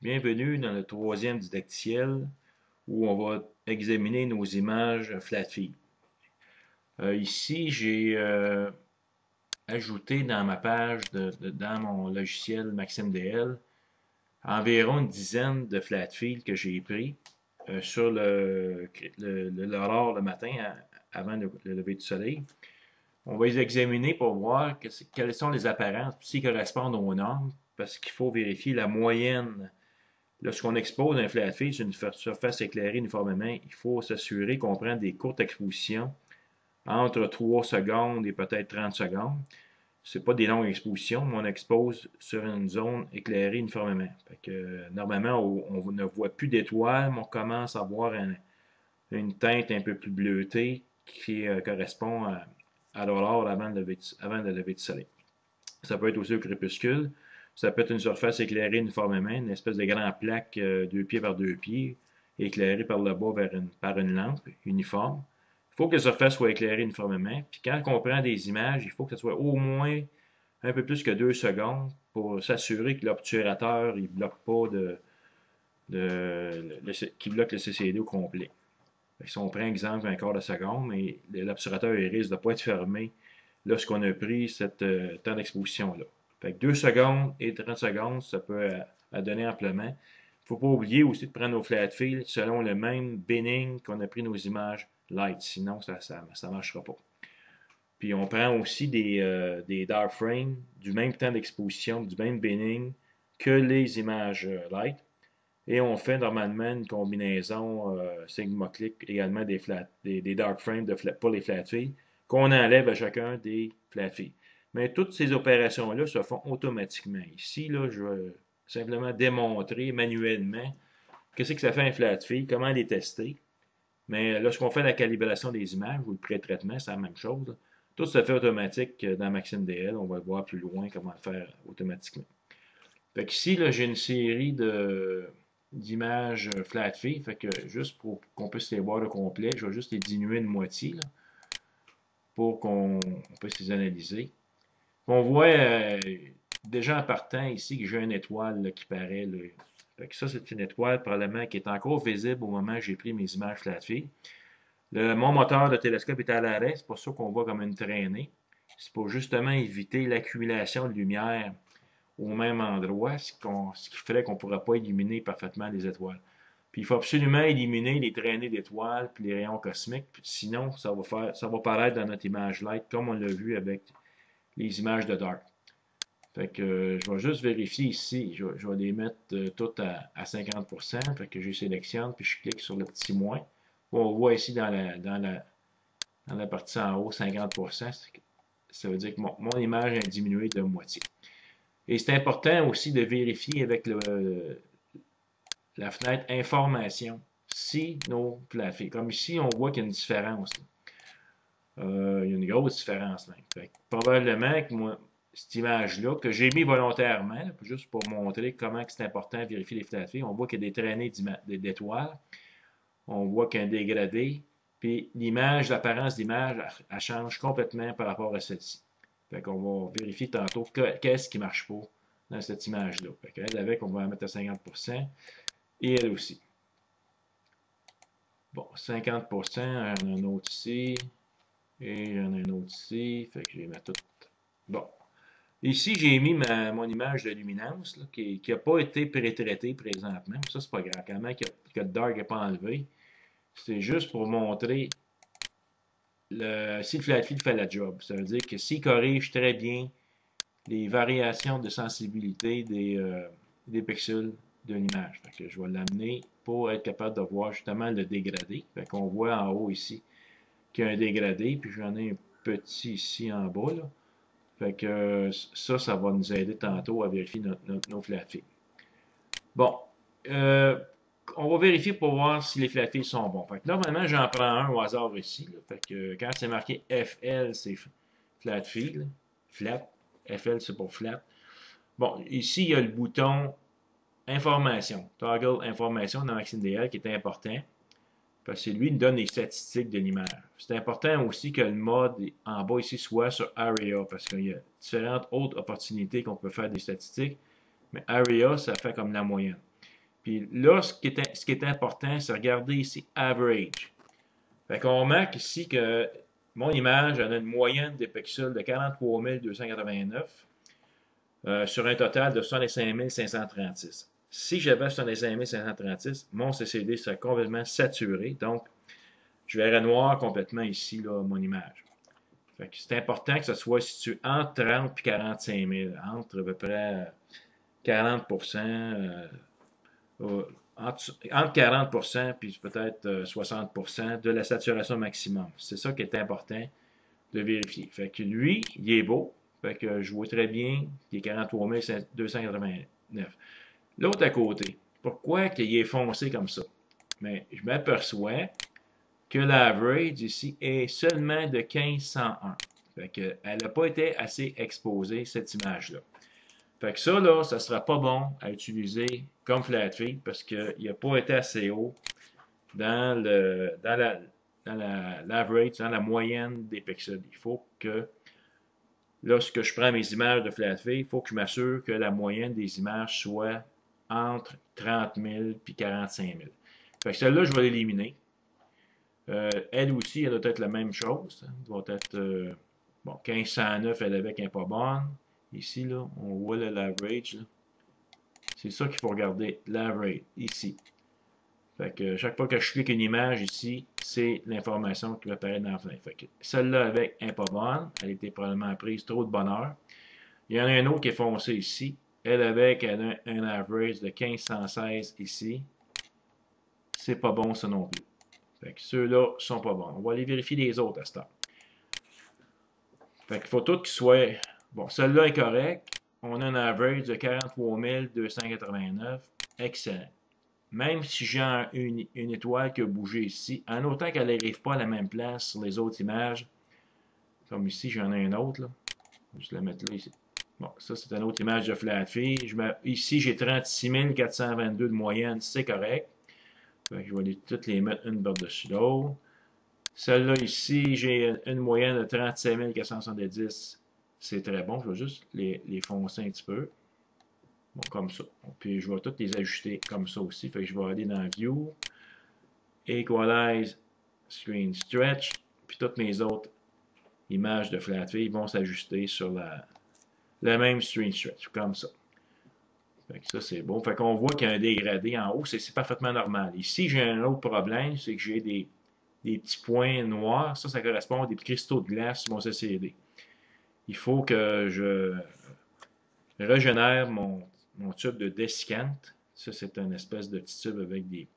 Bienvenue dans le troisième didacticiel où on va examiner nos images flat feed. Ici, j'ai ajouté dans ma page, dans mon logiciel MaximDL, environ une dizaine de flat feed que j'ai pris sur l'aurore le matin avant le lever du soleil. On va les examiner pour voir quelles sont les apparences, s'ils correspondent aux normes, parce qu'il faut vérifier la moyenne. Lorsqu'on expose un flat feed sur une surface éclairée uniformément, il faut s'assurer qu'on prend des courtes expositions entre 3 secondes et peut-être 30 secondes. Ce n'est pas des longues expositions, mais on expose sur une zone éclairée uniformément. Fait que, normalement, on ne voit plus d'étoiles, mais on commence à voir une teinte un peu plus bleutée qui correspond à l'aurore avant le lever du soleil. Ça peut être aussi au crépuscule. Ça peut être une surface éclairée uniformément, une espèce de grande plaque 2 pieds par 2 pieds, éclairée par le bas par une lampe uniforme. Il faut que la surface soit éclairée uniformément. Puis quand on prend des images, il faut que ça soit au moins un peu plus que 2 secondes pour s'assurer que l'obturateur ne bloque pas qu'il bloque le CCD au complet. Si on prend exemple un quart de seconde, mais l'obturateur risque de ne pas être fermé lorsqu'on a pris cette temps d'exposition-là. Fait que 2 secondes et 30 secondes, ça peut donner amplement. Il ne faut pas oublier aussi de prendre nos flat fields selon le même binning qu'on a pris nos images light. Sinon, ça ne marchera pas. Puis on prend aussi des dark frames du même temps d'exposition, du même binning que les images light. Et on fait normalement une combinaison Sigma Click également des dark frames pour les flat fields qu'on enlève à chacun des flat feed. Mais toutes ces opérations-là se font automatiquement. Ici, là, je vais simplement démontrer manuellement qu'est-ce que ça fait un flat feed, comment les tester. Mais lorsqu'on fait la calibration des images ou le pré-traitement, c'est la même chose. Tout se fait automatique dans MaximDL. On va le voir plus loin comment le faire automatiquement. Fait qu'ici, là, j'ai une série d'images flat feed. Fait que juste pour qu'on puisse les voir au complet, je vais juste les diminuer de moitié là, pour qu'on puisse les analyser. On voit déjà en partant ici que j'ai une étoile là, qui paraît. Là. Fait que ça, c'est une étoile probablement qui est encore visible au moment où j'ai pris mes images flat feed. Mon moteur de télescope est à l'arrêt, c'est pour ça qu'on voit comme une traînée. C'est pour justement éviter l'accumulation de lumière au même endroit, ce qui ferait qu'on ne pourra pas illuminer parfaitement les étoiles. Puis il faut absolument éliminer les traînées d'étoiles puis les rayons cosmiques, sinon ça va paraître dans notre image light comme on l'a vu avec les images de dark. Fait que je vais juste vérifier ici, je vais les mettre toutes à 50%, fait que je sélectionne puis je clique sur le petit moins. On voit ici dans la partie en haut 50%, ça veut dire que mon image a diminué de moitié. Et c'est important aussi de vérifier avec la fenêtre information si nos plafonds. Comme ici, on voit qu'il y a une différence. Il y a une grosse différence même. Fait que probablement que moi, cette image-là, que j'ai mis volontairement, là, juste pour montrer comment c'est important de vérifier les plafonds, on voit qu'il y a des traînées d'étoiles. On voit qu'il y a un dégradé. Puis l'image, l'apparence d'image, elle change complètement par rapport à celle-ci. Fait qu'on va vérifier tantôt qu'est-ce qui ne marche pas dans cette image-là. Fait qu'elle avec, on va la mettre à 50%. Et elle aussi. Bon, 50%, j'en ai un autre ici. Et j'en ai un autre ici. Fait que je vais mettre tout. Bon. Ici, j'ai mis mon image de luminance là, qui n'a pas été pré-traitée présentement. Ça, c'est pas grave. Quand même que le dark n'est pas enlevé. C'est juste pour montrer si le flat feed fait la job. Ça veut dire que s'il corrige très bien les variations de sensibilité des pixels de l'image. Je vais l'amener pour être capable de voir justement le dégradé. Fait qu'on voit en haut ici qu'il y a un dégradé, puis j'en ai un petit ici en bas. Là. Fait que ça va nous aider tantôt à vérifier nos flat feeds. Bon, on va vérifier pour voir si les flat feeds sont bons. Fait que normalement, j'en prends un au hasard ici. Là. Fait que quand c'est marqué FL, c'est flat feed. Là. Flat. FL, c'est pour flat. Bon, ici, il y a le bouton Information, Toggle Information dans MaximDL qui est important parce que lui il donne les statistiques de l'image. C'est important aussi que le mode en bas ici soit sur Area parce qu'il y a différentes autres opportunités qu'on peut faire des statistiques, mais Area, ça fait comme la moyenne. Puis là, ce qui est important, c'est regarder ici Average. Fait qu'on remarque ici que mon image elle a une moyenne des pixels de 43 289 sur un total de 65 536. Si j'avais 65 536, mon CCD serait complètement saturé. Donc, je verrais noir complètement ici, là, mon image. Fait que c'est important que ça soit situé entre 30 et 45 000, entre à peu près 40 entre 40 puis peut-être 60 de la saturation maximum. C'est ça qui est important de vérifier. Fait que lui, il est beau. Fait que je vois très bien qu'il est 43 289. L'autre à côté, pourquoi qu'il est foncé comme ça? Mais je m'aperçois que l'average ici est seulement de 1501. Fait que elle n'a pas été assez exposée, cette image-là. Fait que ça, là, ça sera pas bon à utiliser comme flat feed parce qu'il n'a pas été assez haut dans l'average, dans la moyenne des pixels. Il faut que, lorsque je prends mes images de flat feed, il faut que je m'assure que la moyenne des images soit entre 30 000 et 45 000. Fait que celle-là, je vais l'éliminer. Elle aussi, elle doit être la même chose. Elle doit être, bon, 1509, elle avec un pas bonne. Ici, là, on voit l'average. C'est ça qu'il faut regarder, l'average, ici. Fait que chaque fois que je clique une image ici, c'est l'information qui va apparaître dans la fenêtre. Fait que celle-là avec un pas bonne, elle était probablement prise trop de bonheur. Il y en a un autre qui est foncé ici. Elle avec elle a un average de 1516 ici. C'est pas bon ça non plus. Fait que ceux-là sont pas bons. On va aller vérifier les autres à ce temps. Fait qu'il faut tout qu'ils soient. Bon, celui-là est correct. On a un average de 43 289. Excellent. Même si j'ai une étoile qui a bougé ici, en autant qu'elle n'arrive pas à la même place sur les autres images, comme ici, j'en ai un autre, là. Je vais juste la mettre là, ici. Bon, ça, c'est une autre image de flat fee. Ici, j'ai 36 422 de moyenne, c'est correct. Fait que je vais toutes les mettre une par-dessus l'autre. Celle-là ici, j'ai une moyenne de 37 470. C'est très bon. Je vais juste les foncer un petit peu. Bon, comme ça. Puis je vais toutes les ajuster comme ça aussi. Fait que je vais aller dans View, Equalize, Screen Stretch, puis toutes mes autres images de flat fee vont s'ajuster sur la même Screen Stretch, comme ça. Fait que ça, c'est bon. Fait qu'on voit qu'il y a un dégradé en haut. C'est parfaitement normal. Ici, j'ai un autre problème, c'est que j'ai des petits points noirs. Ça correspond à des cristaux de glace sur mon CCD. Il faut que je régénère mon tube de dessicant. Ça, c'est une espèce de petit tube avec des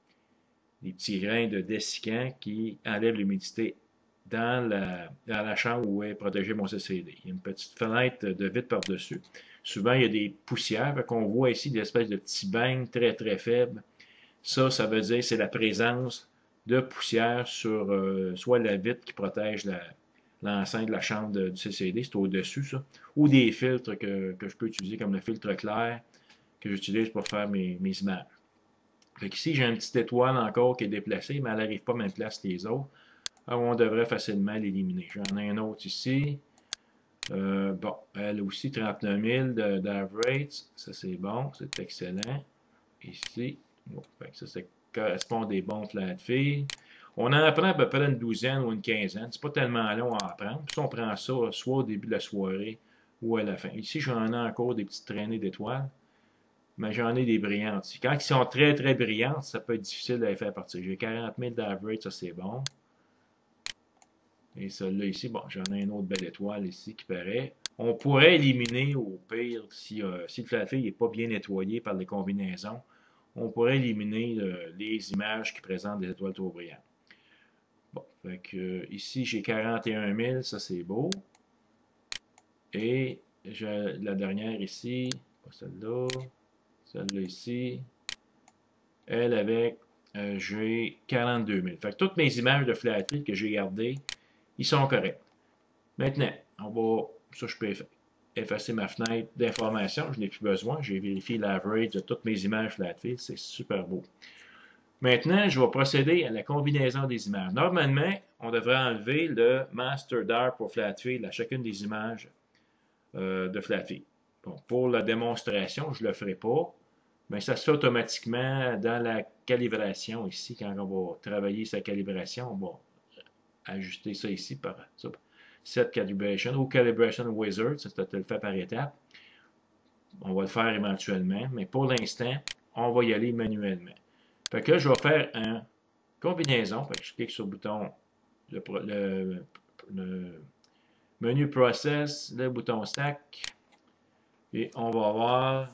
petits grains de dessicant qui enlèvent l'humidité dans la chambre où est protégé mon CCD. Il y a une petite fenêtre de vitre par-dessus. Souvent, il y a des poussières. On voit ici des espèces de petits bangs très, très faibles. Ça veut dire que c'est la présence de poussière sur soit la vitre qui protège l'enceinte de la chambre du CCD, c'est au-dessus, ça, ou des filtres que je peux utiliser comme le filtre clair que j'utilise pour faire mes images. Fait qu'ici, j'ai une petite étoile encore qui est déplacée, mais elle n'arrive pas à même place que les autres. Alors, on devrait facilement l'éliminer. J'en ai un autre ici. Bon, elle aussi 39 000 d'average. Ça, c'est bon, c'est excellent. Ici, bon, ça correspond à des bons flat fees. On en apprend à peu près une douzaine ou une quinzaine. C'est pas tellement long à apprendre. Puis on prend ça soit au début de la soirée ou à la fin. Ici, j'en ai encore des petites traînées d'étoiles. Mais j'en ai des brillantes. Quand ils sont très, très brillantes, ça peut être difficile de les faire partir. J'ai 40 000 d'average, ça c'est bon. Et celle-là ici, bon, j'en ai une autre belle étoile ici qui paraît. On pourrait éliminer au pire, si le flat fee n'est pas bien nettoyé par les combinaisons, on pourrait éliminer les images qui présentent des étoiles trop brillantes. Bon, fait que ici j'ai 41 000, ça c'est beau. Et la dernière ici, pas celle-là, celle-là ici, elle avec, j'ai 42 000. Fait que toutes mes images de flat fee que j'ai gardées, ils sont corrects. Maintenant, ça je peux effacer ma fenêtre d'information, je n'ai plus besoin, j'ai vérifié l'average de toutes mes images flat fee, c'est super beau. Maintenant, je vais procéder à la combinaison des images. Normalement, on devrait enlever le master dark pour flat feed à chacune des images de flat feed. Bon, pour la démonstration, je ne le ferai pas. bien, ça se fait automatiquement dans la calibration ici. Quand on va travailler sa calibration, on va ajuster ça ici par ça. Set Calibration ou Calibration Wizard, ça te le fait par étapes. On va le faire éventuellement, mais pour l'instant, on va y aller manuellement. Fait que là, je vais faire une combinaison. Fait que je clique sur le bouton, le menu Process, le bouton Stack, et on va voir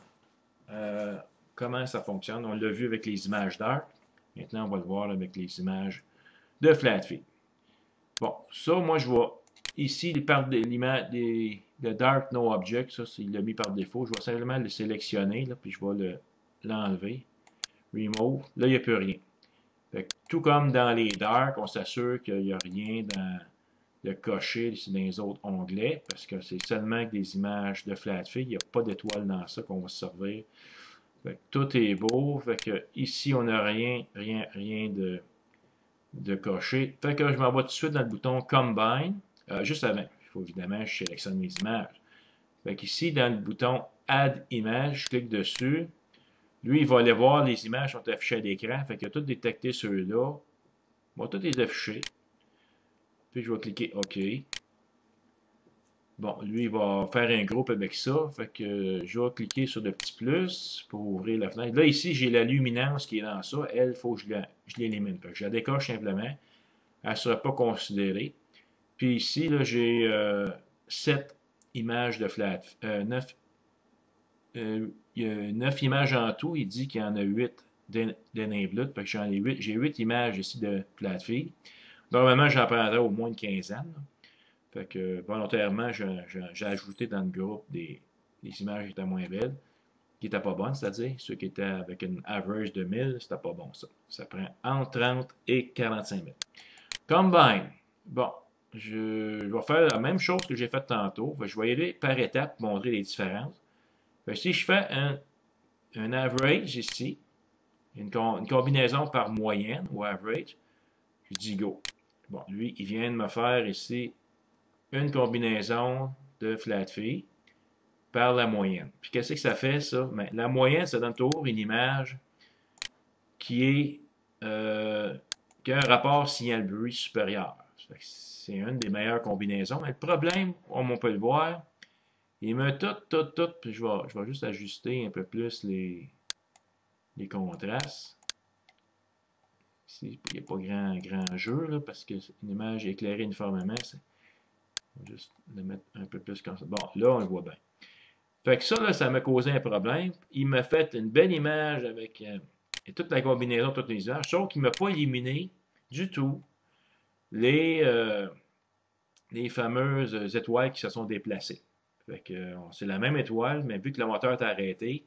comment ça fonctionne. On l'a vu avec les images d'art. Maintenant, on va le voir avec les images de Flatfeed. Bon, ça, moi, je vois ici, l'image de Dark No Object, ça, il l'a mis par défaut. Je vais simplement le sélectionner, là, puis je vais l'enlever. Remove. Là, il n'y a plus rien. Fait que, tout comme dans les Dark, on s'assure qu'il n'y a rien de coché dans les autres onglets, parce que c'est seulement que des images de Flatfeed. Il n'y a pas d'étoile dans ça qu'on va se servir. Fait que, tout est beau. Fait que, ici, on n'a rien de cocher. Fait que je m'en vais tout de suite dans le bouton Combine. Juste avant, il faut évidemment que je sélectionne mes images. Fait qu'ici, dans le bouton Add Image, je clique dessus. Lui, il va aller voir les images qui sont affichées à l'écran. Fait qu'il a tout détecté ceux-là. Il va tout les afficher. Puis je vais cliquer OK. Bon, lui, il va faire un groupe avec ça. Fait que je vais cliquer sur le petit plus pour ouvrir la fenêtre. Là, ici, j'ai la luminance qui est dans ça. Elle, il faut que je l'élimine. Fait que je la décoche simplement. Elle ne sera pas considérée. Puis ici, là, j'ai 7 images de flat. 9, il y a 9 images en tout. Il dit qu'il y en a 8 d'Enablet. Fait que j'ai 8 images ici de Flatfeed. Normalement, j'en prendrais au moins une quinzaine. Là. Fait que volontairement, j'ai ajouté dans le groupe des images qui étaient moins belles, qui n'étaient pas bonnes, c'est-à-dire ceux qui étaient avec une average de 1000, c'était pas bon ça. Ça prend entre 30 et 45 000. Combine. Bon, je vais faire la même chose que j'ai fait tantôt. Je vais y aller par étapes pour montrer les différences. Si je fais un average ici, une combinaison par moyenne ou average, je dis go. Bon, lui, il vient de me faire ici une combinaison de flat fee par la moyenne. Puis qu'est-ce que ça fait, ça? Bien, la moyenne, ça donne toujours une image qui a un rapport signal-bruit supérieur. C'est une des meilleures combinaisons. Mais le problème, comme on peut le voir, il me tout, puis je vais juste ajuster un peu plus les contrastes. Ici, il n'y a pas grand jeu, là, parce qu'une image éclairée uniformément, on va juste le mettre un peu plus comme ça. Bon, là, on le voit bien. Fait que ça, là, ça m'a causé un problème. Il m'a fait une belle image avec toute la combinaison, toutes les images, sauf qu'il ne m'a pas éliminé du tout les fameuses étoiles qui se sont déplacées. Fait que c'est la même étoile, mais vu que le moteur est arrêté,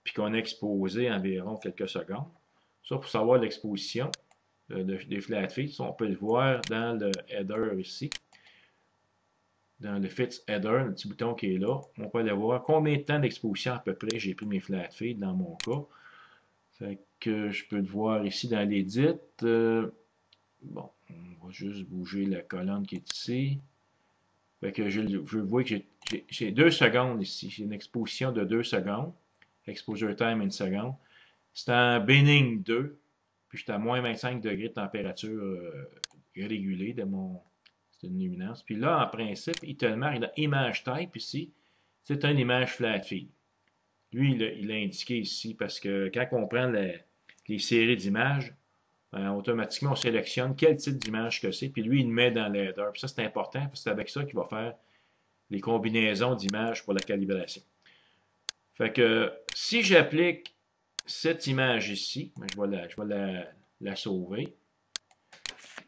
puis qu'on a exposé environ quelques secondes, ça pour savoir l'exposition des flat feeds, on peut le voir dans le header ici. Dans le Fits Header, le petit bouton qui est là, on peut aller voir combien de temps d'exposition à peu près j'ai pris mes flat feeds dans mon cas. Fait que je peux le voir ici dans l'édit. Bon, on va juste bouger la colonne qui est ici. Fait que je vois que j'ai 2 secondes ici. J'ai une exposition de 2 secondes. Exposure time 1 seconde. C'est en Benning 2. Puis j'étais à moins 25 degrés de température régulée de mon. C'est une luminance. Puis là, en principe, il te le marque dans Image Type ici. C'est une image flat feed. Lui, il a indiqué ici parce que quand on prend les séries d'images, automatiquement, on sélectionne quel type d'image que c'est, puis lui, il le met dans l'header. Puis ça, c'est important, parce que c'est avec ça qu'il va faire les combinaisons d'images pour la calibration. Fait que si j'applique cette image ici, je vais la sauver.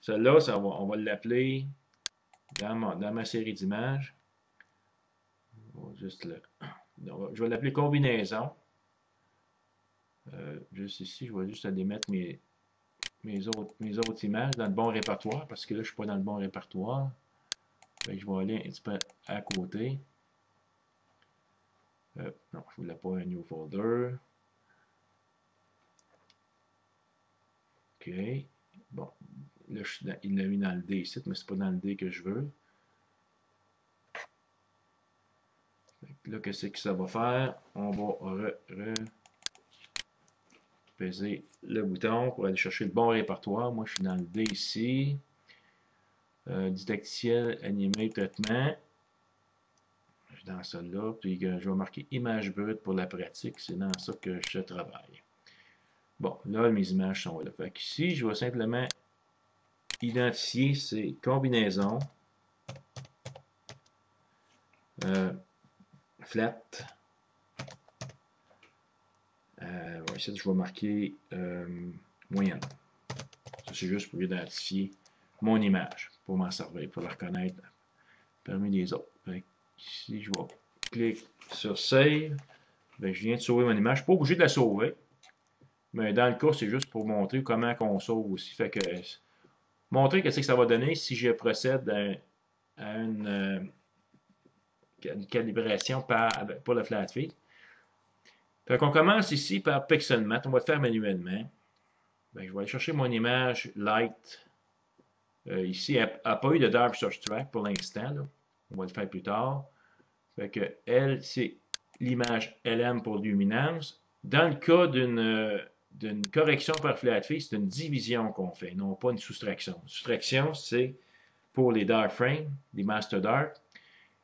Celle-là, on va l'appeler dans ma série d'images. Je vais l'appeler combinaison. Juste ici, je vais juste aller mettre mes autres images dans le bon répertoire, parce que là, je ne suis pas dans le bon répertoire. Fait que je vais aller un petit peu à côté. Non, je ne voulais pas un new folder. OK. Bon, là, il l'a mis dans le D ici, mais c'est pas dans le D que je veux. Là, qu'est-ce que ça va faire? On va peser le bouton pour aller chercher le bon répertoire. Moi, je suis dans le D ici. Didacticiel, animé, traitement. Je suis dans ça là. Puis je vais marquer image brute pour la pratique. C'est dans ça que je travaille. Bon, là, mes images sont là. Fait qu'ici, je vais simplement identifier ces combinaisons. Flat. Ici, je vais marquer moyenne. Ça, c'est juste pour identifier mon image, pour m'en servir, pour la reconnaître parmi les autres. Ici, je vais cliquer sur Save. Je viens de sauver mon image. Je ne suis pas obligé de la sauver. Mais dans le cas, c'est juste pour montrer comment on sauve aussi. Fait que montrer qu'est-ce que ça va donner si je procède à une calibration pour le flat fee. Fait qu'on commence ici par pixelmat. On va le faire manuellement. Je vais aller chercher mon image light. Ici, elle n'a pas eu de dark source track pour l'instant. On va le faire plus tard. Fait que L, c'est l'image LM pour luminance. Dans le cas d'une correction par flat fee, c'est une division qu'on fait, non pas une soustraction. Une soustraction, c'est pour les dark frames, les master dark.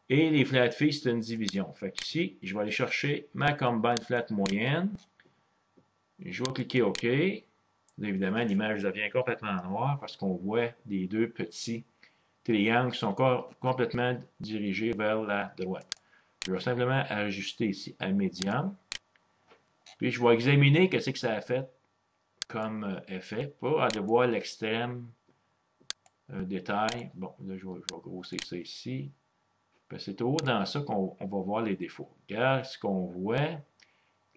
Et les flat fees, c'est une division. Fait qu'ici, je vais aller chercher ma combine flat moyenne. Je vais cliquer OK. Là, évidemment, l'image devient complètement noire parce qu'on voit les deux petits triangles qui sont complètement dirigés vers la droite. Je vais simplement ajuster ici à médium. Puis je vais examiner ce que ça a fait comme effet, pas à voir l'extrême détail. Bon, là, je vais grossir ça ici. C'est toujours dans ça qu'on va voir les défauts. Regarde ce qu'on voit,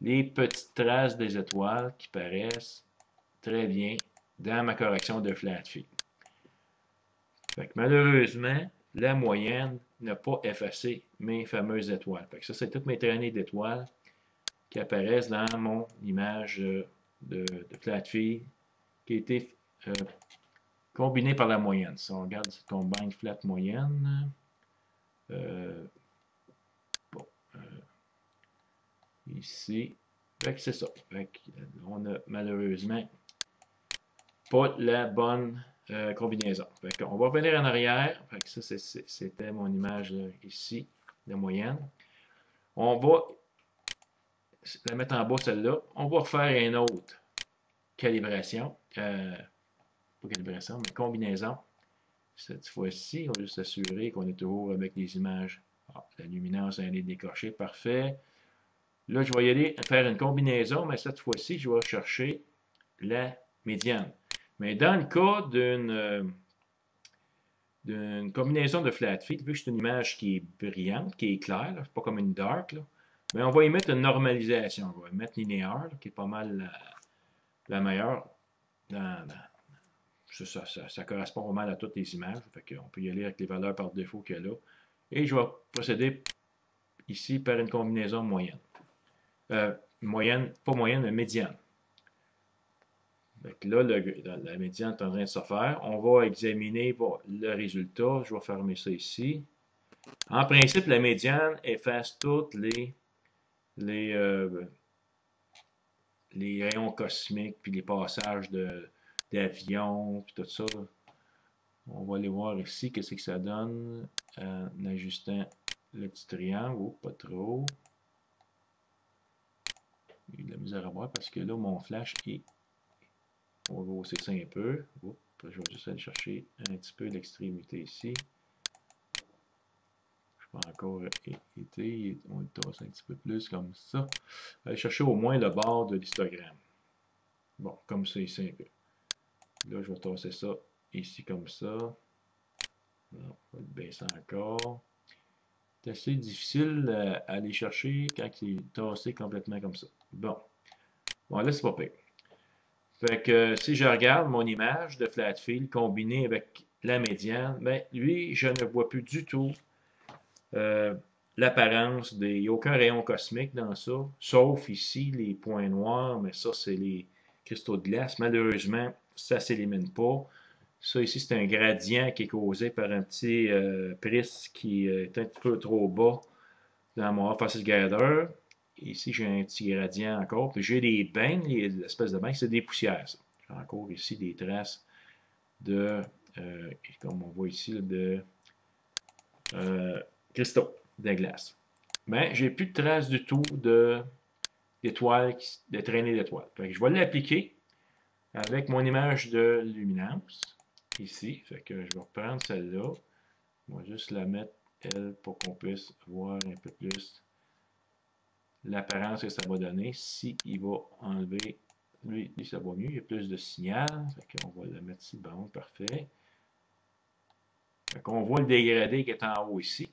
les petites traces des étoiles qui paraissent très bien dans ma correction de flat fee. Fait que malheureusement, la moyenne n'a pas effacé mes fameuses étoiles. Fait que ça, c'est toutes mes traînées d'étoiles qui apparaissent dans mon image de flat fee qui a été combinée par la moyenne. Si on regarde cette combine flat moyenne, ici, c'est ça. On a malheureusement pas la bonne combinaison. On va revenir en arrière. Ça, c'était mon image là, ici, la moyenne. On va la mettre en bas, celle-là. On va refaire une autre calibration. Pas calibration, mais combinaison. Cette fois-ci, on va juste s'assurer qu'on est toujours avec les images. La luminance, elle est décochée. Parfait. Là, je vais y aller faire une combinaison, mais cette fois-ci, je vais chercher la médiane. Mais dans le cas d'une combinaison de flat fee, vu que c'est une image qui est brillante, qui est claire, pas comme une dark, là, mais on va y mettre une normalisation. On va y mettre linéaire, qui est pas mal la meilleure. Ça correspond pas mal à toutes les images. On peut y aller avec les valeurs par défaut qu'il y a là. Et je vais procéder ici par une combinaison moyenne. Moyenne, pas moyenne, mais médiane. Là, la médiane est en train de se faire. On va examiner le résultat. Je vais fermer ça ici. En principe, la médiane efface toutes les rayons cosmiques, puis les passages d'avions, puis tout ça. On va aller voir ici qu'est-ce que ça donne en ajustant le petit triangle. Oh, pas trop. J'ai de la misère à voir parce que là, mon flash est... On va grosser ça un peu. Oups, je vais juste aller chercher un petit peu l'extrémité ici. Je peux encore été. On le tasse un petit peu plus comme ça. Aller chercher au moins le bord de l'histogramme. Bon, comme ça ici un peu. Là, je vais tasser ça ici comme ça. Non, on va le baisser encore. C'est assez difficile à aller chercher quand il est tassé complètement comme ça. Bon. Bon, là, c'est pas pire. Fait que si je regarde mon image de flat field combinée avec la médiane, ben lui, je ne vois plus du tout l'apparence il n'y a aucun rayon cosmique dans ça, sauf ici les points noirs, mais ça, c'est les cristaux de glace. Malheureusement, ça ne s'élimine pas. Ça ici, c'est un gradient qui est causé par un petit prisme qui est un petit peu trop bas dans mon Off-Axis Gather. ici, j'ai un petit gradient encore. Puis j'ai des beignes, l'espèce de beignes, c'est des poussières, ça. J'ai encore ici des traces de, comme on voit ici, de cristaux de glace. Mais j'ai plus de traces du tout d'étoiles, de traînées d'étoiles. Je vais l'appliquer avec mon image de luminance ici. Fait que je vais reprendre celle-là. On va juste la mettre, elle, pour qu'on puisse voir un peu plus l'apparence que ça va donner. Si il va enlever, lui, ça va mieux, il y a plus de signal. Fait qu'on va le mettre ici, bon, parfait. Fait qu'on voit le dégradé qui est en haut ici.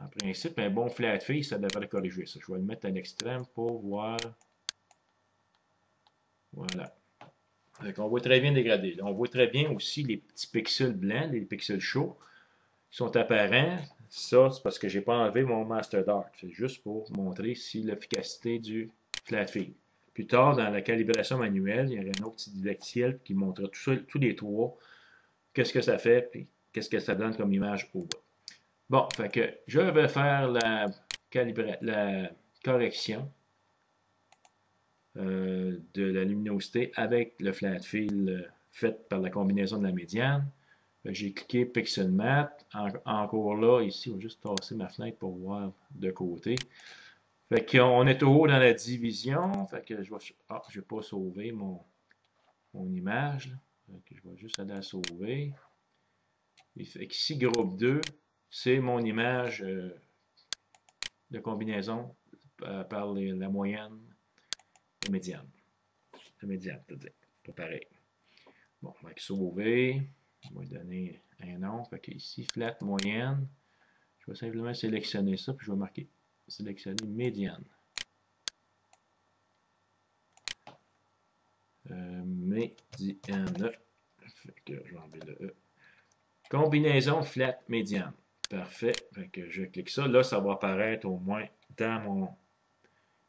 En principe, un bon flat face, ça devrait corriger ça. Je vais le mettre à l'extrême pour voir. Voilà. Donc, on voit très bien dégradé. Là, on voit très bien aussi les petits pixels blancs, les pixels chauds, qui sont apparents. Ça, c'est parce que je n'ai pas enlevé mon Master Dark. C'est juste pour montrer si l'efficacité du flat feed. Plus tard, dans la calibration manuelle, il y aurait un autre petit didacticiel qui montrera tout ça, tous les trois, qu'est-ce que ça fait, puis qu'est-ce que ça donne comme image au bas. Bon, fait que je vais faire la correction de la luminosité avec le flat fill fait par la combinaison de la médiane. J'ai cliqué Pixel Matte. Encore là, ici, on va juste tasser ma fenêtre pour voir de côté. Fait qu'on est au haut dans la division. Fait que je vais. Ah, je n'ai pas sauvé mon image. Fait que je vais juste aller la sauver. Et fait qu'ici, groupe 2, c'est mon image de combinaison par la moyenne, la médiane. La médiane, c'est-à-dire. Pas pareil. Bon, on va sauver. On va lui donner un nom. Fait que ici, flat moyenne. Je vais simplement sélectionner ça, puis je vais marquer sélectionner médiane. Médiane. Fait que je vais enlever le E. Combinaison flat médiane. Parfait. Fait que je clique ça. Là, ça va apparaître au moins dans mon.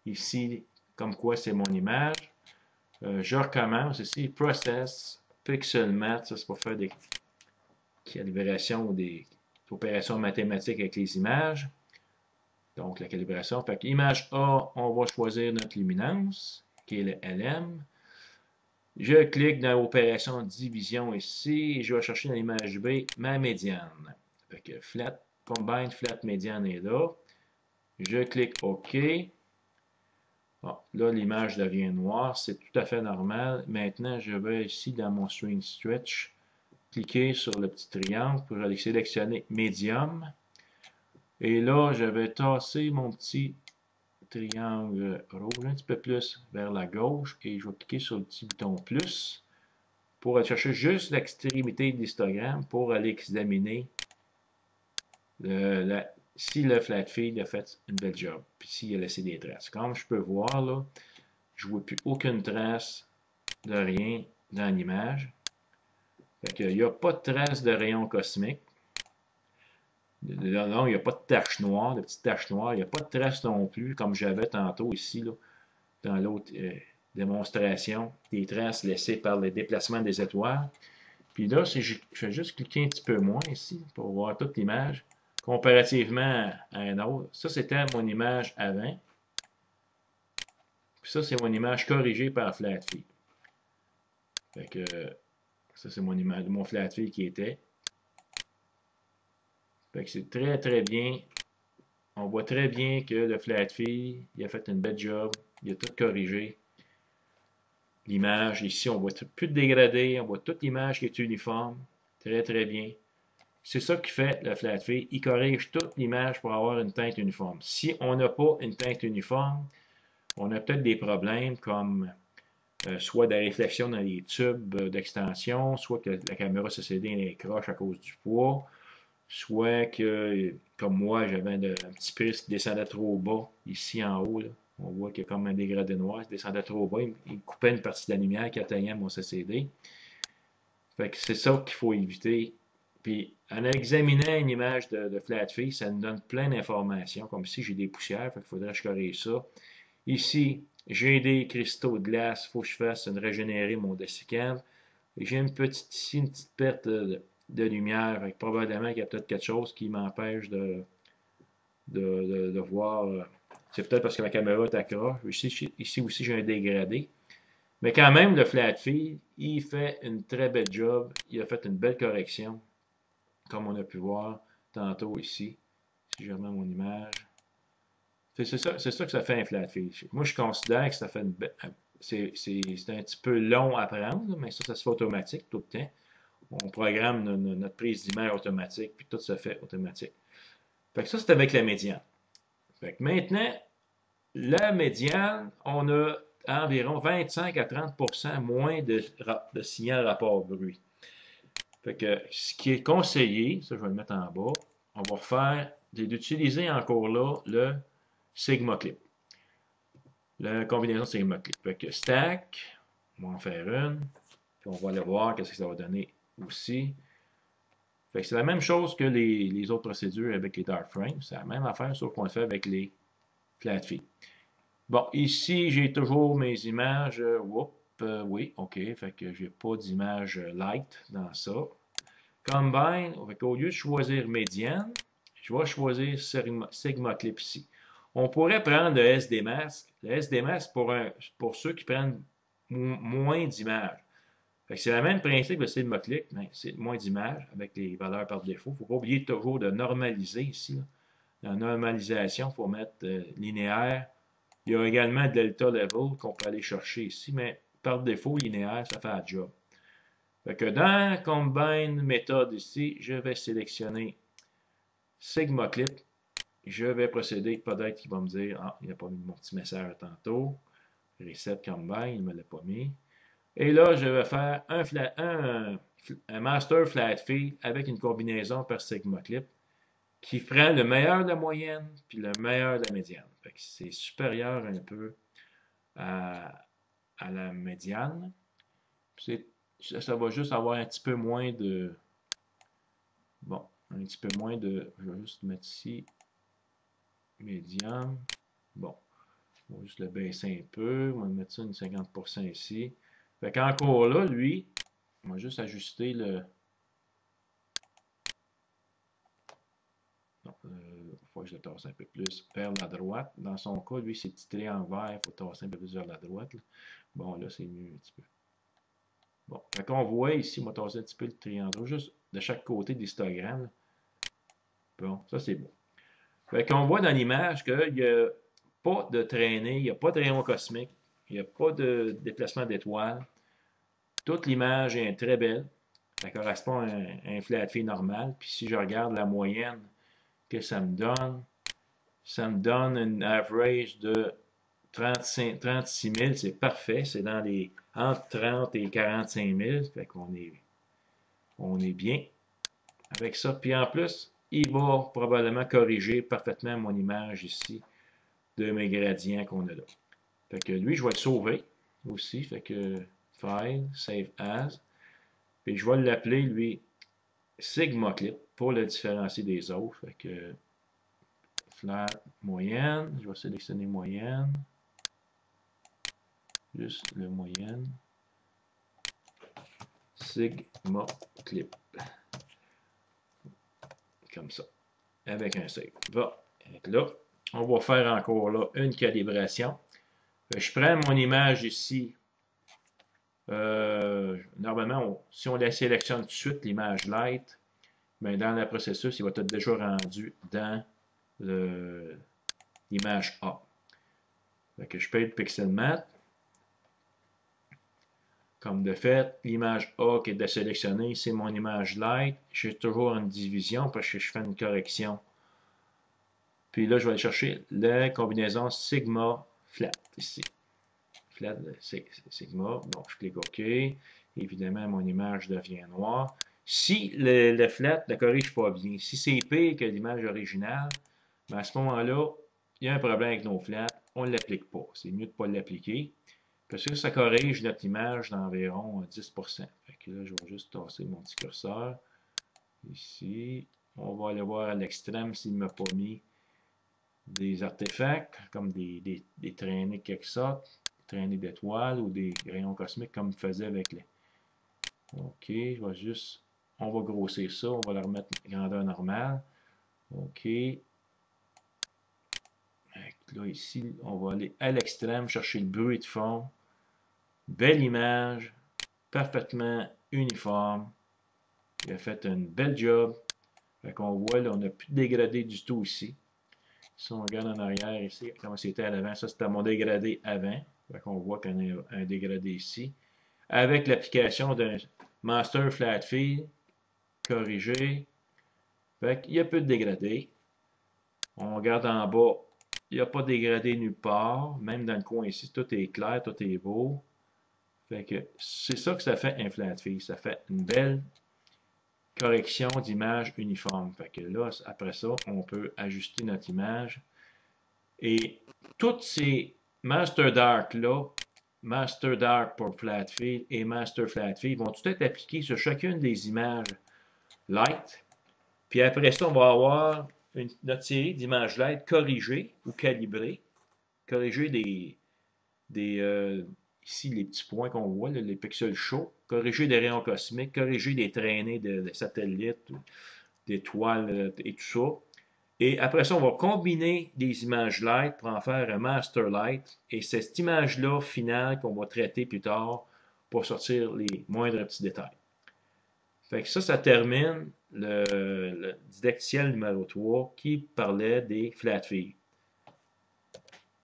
Ici, comme quoi c'est mon image. Je recommence ici. Process. Pixel Matte. Ça, c'est pour faire des calibrations ou des opérations mathématiques avec les images. Donc, la calibration. Fait que image A, on va choisir notre luminance, qui est le LM. Je clique dans opération division ici et je vais chercher dans l'image B ma médiane. Fait que flat, combine flat médiane est là. Je clique OK. Bon, là, l'image devient noire. C'est tout à fait normal. Maintenant, je vais ici dans mon string stretch cliquer sur le petit triangle pour aller sélectionner médium. Et là, je vais tasser mon petit triangle rouge un petit peu plus vers la gauche et je vais cliquer sur le petit bouton plus pour aller chercher juste l'extrémité de l'histogramme pour aller examiner si le flat feed a fait une belle job, puis s'il a laissé des traces. Comme je peux voir, là, je ne vois plus aucune trace de rien dans l'image. Il n'y a pas de trace de rayon cosmique. Non, il n'y a pas de tache noire, de petites taches noires. Il n'y a pas de trace non plus, comme j'avais tantôt ici, là, dans l'autre démonstration, des traces laissées par le déplacement des étoiles. Puis là, je vais juste cliquer un petit peu moins ici pour voir toute l'image comparativement à un autre. Ça, c'était mon image avant. Puis ça, c'est mon image corrigée par Flatfeed. Fait que ça, c'est mon image, mon Flatfeed qui était. Fait que c'est très, très bien. On voit très bien que le Flatfeed, il a fait une belle job. Il a tout corrigé. L'image, ici, on voit plus de dégradé. On voit toute l'image qui est uniforme. Très, très bien. C'est ça qui fait le flat feed. Il corrige toute l'image pour avoir une teinte uniforme. Si on n'a pas une teinte uniforme, on a peut-être des problèmes comme soit de la réflexion dans les tubes d'extension, soit que la caméra CCD croche à cause du poids, soit que, comme moi, j'avais un petit prisme qui descendait trop bas, ici en haut. Là. On voit qu'il y a comme un dégradé noir, il descendait trop bas, il coupait une partie de la lumière qui atteignait mon CCD. Fait que c'est ça qu'il faut éviter. Puis, en examinant une image de flat feed, ça nous donne plein d'informations. Comme ici, j'ai des poussières, fait qu'il faudrait que je corrige ça. Ici, j'ai des cristaux de glace, il faut que je fasse régénérer mon dessicam. J'ai une petite perte de lumière, fait que probablement qu'il y a peut-être quelque chose qui m'empêche de voir C'est peut-être parce que la caméra est accroche. Ici aussi, j'ai un dégradé. Mais quand même, le flat fee, il fait une très belle job. Il a fait une belle correction, comme on a pu voir tantôt ici. Si je remets mon image. C'est ça que ça fait un flat fee. Moi, je considère que ça fait une c'est un petit peu long à prendre, mais ça se fait automatique tout le temps. On programme notre prise d'image automatique, puis tout se fait automatique. Fait que ça, c'est avec la médiane. Fait que maintenant, la médiane, on a environ 25 à 30% moins de signal rapport bruit. Fait que ce qui est conseillé, ça je vais le mettre en bas, on va refaire, d'utiliser encore là le Sigma Clip. La combinaison Sigma Clip. Fait que stack, on va en faire une, puis on va aller voir qu'est-ce que ça va donner aussi. Fait que c'est la même chose que les autres procédures avec les dark frames. C'est la même affaire, sauf qu'on le fait avec les flat feet. Bon, ici, j'ai toujours mes images. Oui, OK. Fait que j'ai pas d'image light dans ça. Combine, au lieu de choisir médiane, je vais choisir Sigma Clip ici. On pourrait prendre le SD Mask. Le SD Mask pour ceux qui prennent moins d'images. C'est le même principe que Sigma Clip, mais c'est moins d'images avec les valeurs par défaut. Il ne faut pas oublier toujours de normaliser ici. Là. Dans la normalisation, il faut mettre linéaire. Il y a également Delta Level qu'on peut aller chercher ici, mais par défaut, linéaire, ça fait la job. Fait que dans Combine méthode ici, je vais sélectionner Sigma Clip. Je vais procéder, peut-être qu'il va me dire, ah, il n'a pas mis mon petit message tantôt. Reset Combine, il ne me l'a pas mis. Et là, je vais faire un master flat fee avec une combinaison par Sigma Clip qui prend le meilleur de la moyenne puis le meilleur de la médiane. C'est supérieur un peu à la médiane. Ça va juste avoir un petit peu moins de... Bon, un petit peu moins de... Je vais juste mettre ici médiane. Bon, on va juste le baisser un peu. On va mettre ça une 50% ici. Fait qu'encore là, lui, on va juste ajuster le... Non, il faut que je le tasse un peu plus vers la droite. Dans son cas, lui, c'est titré en vert. Il faut tasser un peu plus vers la droite. Là. Bon, là, c'est mieux un petit peu. Bon, fait qu'on voit ici, on va tasser un petit peu le triangle, juste de chaque côté de l'histogramme. Bon, ça c'est bon. Fait qu'on voit dans l'image qu'il n'y a pas de traînée, il n'y a pas de rayon cosmique, il n'y a pas de déplacement d'étoiles. Toute l'image est très belle. Ça correspond à un flat fee normal. Puis si je regarde la moyenne que ça me donne une average de 36 000. C'est parfait. C'est dans les entre 30 et 45 000. Fait qu'on on est bien avec ça. Puis en plus, il va probablement corriger parfaitement mon image ici de mes gradients qu'on a là. Fait que lui, je vais le sauver aussi. Fait que File, Save As. Puis je vais l'appeler, lui, Sigma Clip pour le différencier des autres. Fait que flat moyenne. Je vais sélectionner moyenne. Juste le moyenne. Sigma Clip. Comme ça. Avec un save. Bon. Là, on va faire encore là une calibration. Je prends mon image ici. Normalement, si on la sélectionne tout de suite, l'image light, ben dans le processus, il va être déjà rendu dans l'image A. Fait que je paye le pixel mat. Comme de fait, l'image A qui est sélectionnée, c'est mon image light. J'ai toujours une division parce que je fais une correction. Puis là, je vais aller chercher la combinaison Sigma Flat ici. Flat, Sigma. Bon, je clique OK. Évidemment, mon image devient noire. Si le flat ne corrige pas bien, si c'est pire que l'image originale, ben à ce moment-là, il y a un problème avec nos flats, on ne l'applique pas. C'est mieux de ne pas l'appliquer. Parce que ça corrige notre image d'environ 10%. Fait que là, je vais juste tasser mon petit curseur. Ici, on va aller voir à l'extrême s'il ne m'a pas mis des artefacts, comme des traînées quelque sorte, des traînées d'étoiles ou des rayons cosmiques comme je faisais avec les... OK, je vais juste... On va grossir ça, on va le remettre grandeur normale. OK. là, ici, on va aller à l'extrême, chercher le bruit de fond. Belle image, parfaitement uniforme. Il a fait un bel job. Fait qu'on voit, là, on n'a plus de dégradé du tout ici. Si on regarde en arrière ici, comment c'était à l'avant, ça c'était mon dégradé avant. Fait qu'on voit qu'on a un dégradé ici. Avec l'application d'un Master Flat Feel corrigé. Fait qu'il y a peu de dégradé. On regarde en bas, il n'y a pas de dégradé nulle part. Même dans le coin ici, tout est clair, tout est beau. Fait que c'est ça que ça fait un flat feel. Ça fait une belle correction d'image uniforme. Fait que là, après ça, on peut ajuster notre image. Et toutes ces Master Dark là, Master Dark pour Flat Feel et Master Flat Feel vont tout être appliqués sur chacune des images light. Puis après ça, on va avoir notre série d'images light corrigées ou calibrées. Corriger ici les petits points qu'on voit, là, les pixels chauds, corriger des rayons cosmiques, corriger des traînées de satellites, d'étoiles et tout ça. Et après ça, on va combiner des images light pour en faire un master light. Et c'est cette image-là finale qu'on va traiter plus tard pour sortir les moindres petits détails. Fait que ça termine le didacticiel numéro 3 qui parlait des flat fees.